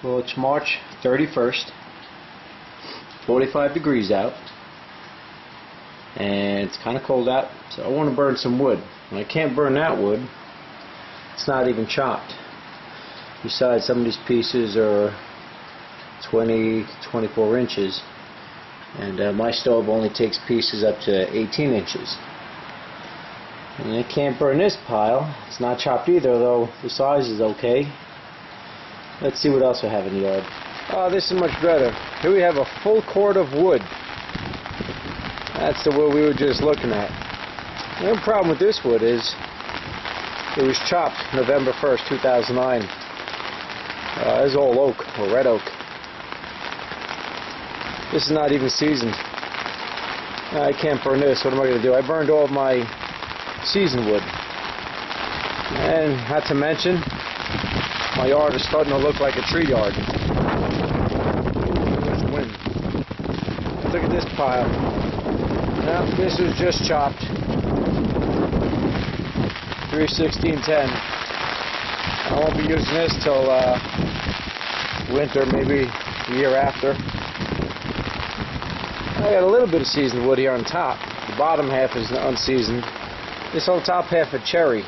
Well, it's March 31st, 45 degrees out, and it's kind of cold out, so I want to burn some wood. And I can't burn that wood. It's not even chopped. Besides, some of these pieces are 20 to 24 inches, and my stove only takes pieces up to 18 inches. And I can't burn this pile. It's not chopped either, though the size is okay. Let's see what else I have in the yard. Oh, this is much better. Here we have a full cord of wood. That's the wood we were just looking at. The only problem with this wood is it was chopped November 1st, 2009. This is all oak, or red oak. This is not even seasoned. I can't burn this. What am I going to do? I burned all of my seasoned wood. And not to mention, my yard is starting to look like a tree yard. There's the wind. Look at this pile. Now, this was just chopped. 3/16/10. I won't be using this till winter, maybe the year after. I got a little bit of seasoned wood here on top. The bottom half is unseasoned. This whole top half of cherry.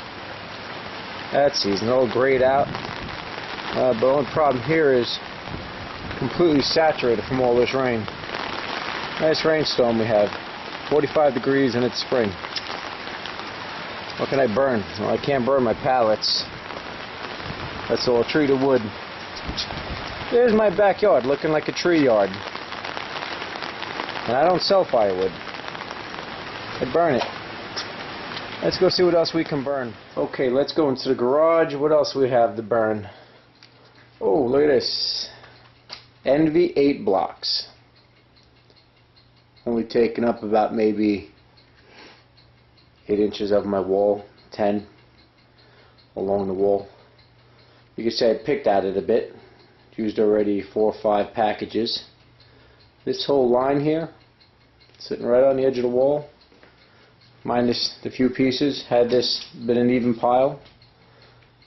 That's seasoned, all grayed out. But the only problem here is completely saturated from all this rain. Nice rainstorm we have. 45 degrees and it's spring. What can I burn? Well, I can't burn my pallets. That's all treated wood. There's my backyard looking like a tree yard. And I don't sell firewood. I burn it. Let's go see what else we can burn. Okay, let's go into the garage. What else we have to burn? Oh, look at this. Envi 8 blocks. Only taking up about maybe 8 inches of my wall, 10 along the wall. You can say I picked at it a bit. Used already 4 or 5 packages. This whole line here, sitting right on the edge of the wall, minus the few pieces, had this been an even pile.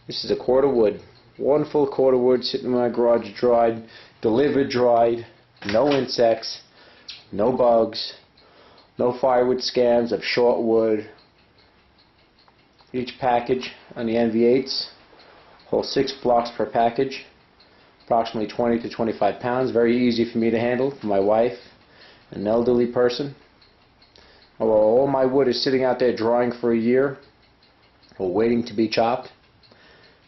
This is a cord of wood. One full cord of wood sitting in my garage, dried, delivered dried, no insects, no bugs, no firewood scams of short wood. Each package on the Envi 8s holds 6 blocks per package, approximately 20 to 25 pounds. Very easy for me to handle, for my wife, an elderly person. Although all my wood is sitting out there drying for a year or waiting to be chopped,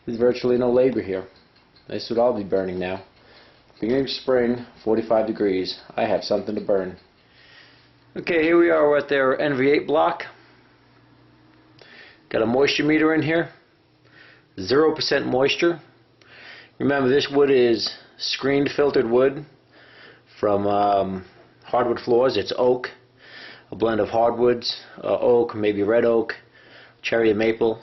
there's virtually no labor here. This is what I'll be burning now. Beginning of spring, 45 degrees. I have something to burn. Okay, here we are at their Envi 8 block. Got a moisture meter in here. 0% moisture. Remember, this wood is screened filtered wood from hardwood floors. It's oak, a blend of hardwoods, oak, maybe red oak, cherry and maple.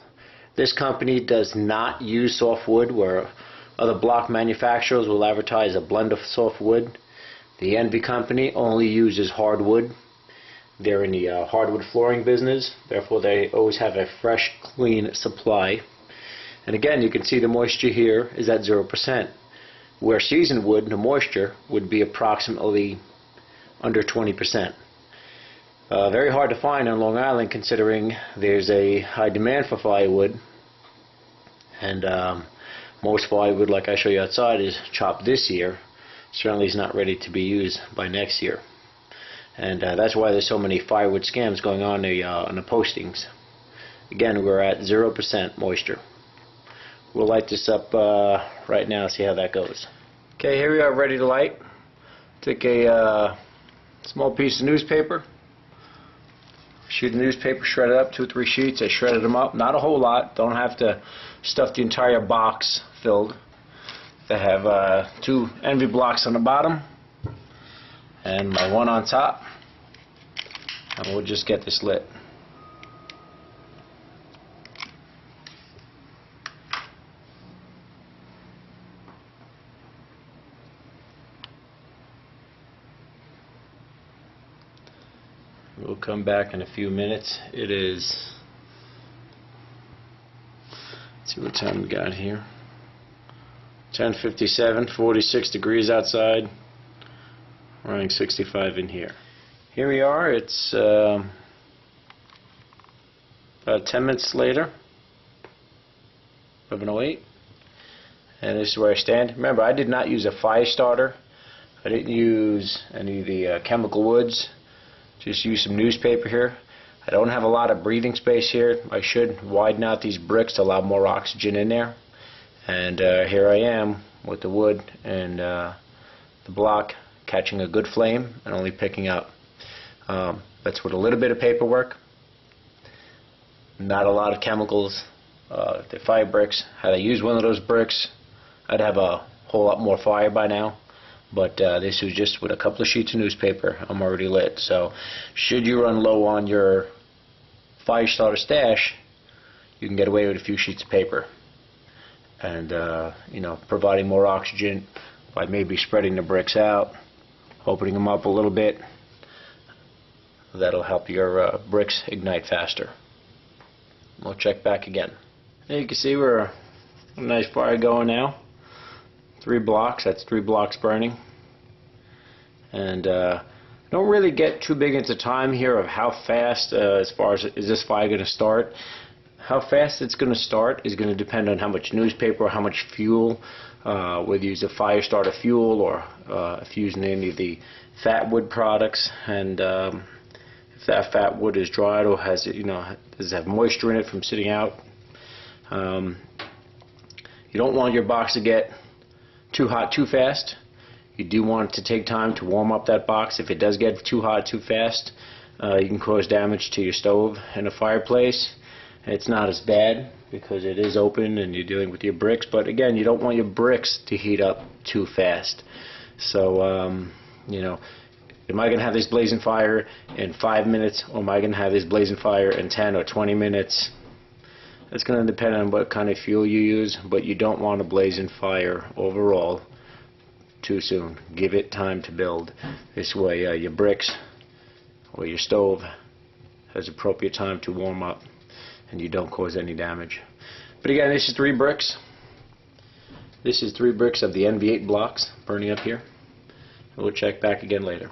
This company does not use softwood, where other block manufacturers will advertise a blend of softwood. The Envi company only uses hardwood. They're in the hardwood flooring business, therefore they always have a fresh, clean supply. And again, you can see the moisture here is at 0%, where seasoned wood, the moisture would be approximately under 20%. Very hard to find on Long Island, considering there's a high demand for firewood, and most firewood, like I show you outside, is chopped this year. Certainly is not ready to be used by next year, and that's why there's so many firewood scams going on the postings. Again, we're at 0% moisture. We'll light this up right now, see how that goes. Okay, here we are, ready to light. Take a small piece of newspaper. Sheet of newspaper, shred it up, 2 or 3 sheets. I shredded them up, not a whole lot. Don't have to stuff the entire box filled. They have 2 Envi blocks on the bottom and my one on top. And we'll just get this lit. We'll come back in a few minutes. It is, let's see what time we got here. 10:57, 46 degrees outside, running 65 in here. Here we are, it's about 10 minutes later, 11:08, and this is where I stand. Remember, I did not use a fire starter. I didn't use any of the chemical woods. Just use some newspaper here. I don't have a lot of breathing space here. I should widen out these bricks to allow more oxygen in there. And here I am with the wood and the block catching a good flame and only picking up. That's with a little bit of paperwork, not a lot of chemicals. The fire bricks, had I used one of those bricks, I'd have a whole lot more fire by now. But this was just with a couple of sheets of newspaper. I'm already lit. So should you run low on your fire starter stash, you can get away with a few sheets of paper. And you know, providing more oxygen by maybe spreading the bricks out, opening them up a little bit. That'll help your bricks ignite faster. We'll check back again. There you can see we're a nice fire going now. 3 blocks, that's 3 blocks burning. And don't really get too big into time here of how fast, as far as is this fire going to start. How fast it's going to start is going to depend on how much newspaper or how much fuel, whether you use a fire starter fuel or if you're using any of the fat wood products. And if that fat wood is dried or has, you know, does have moisture in it from sitting out, you don't want your box to get too hot too fast. You do want to take time to warm up that box. If it does get too hot too fast, you can cause damage to your stove and a fireplace. It's not as bad because it is open and you're dealing with your bricks, but again, you don't want your bricks to heat up too fast. So you know, am I going to have this blazing fire in 5 minutes, or am I going to have this blazing fire in 10 or 20 minutes? It's going to depend on what kind of fuel you use, but you don't want a blazing fire overall too soon. Give it time to build. This way your bricks or your stove has appropriate time to warm up and you don't cause any damage. But again, this is 3 bricks. This is 3 bricks of the Envi 8 blocks burning up here. We'll check back again later.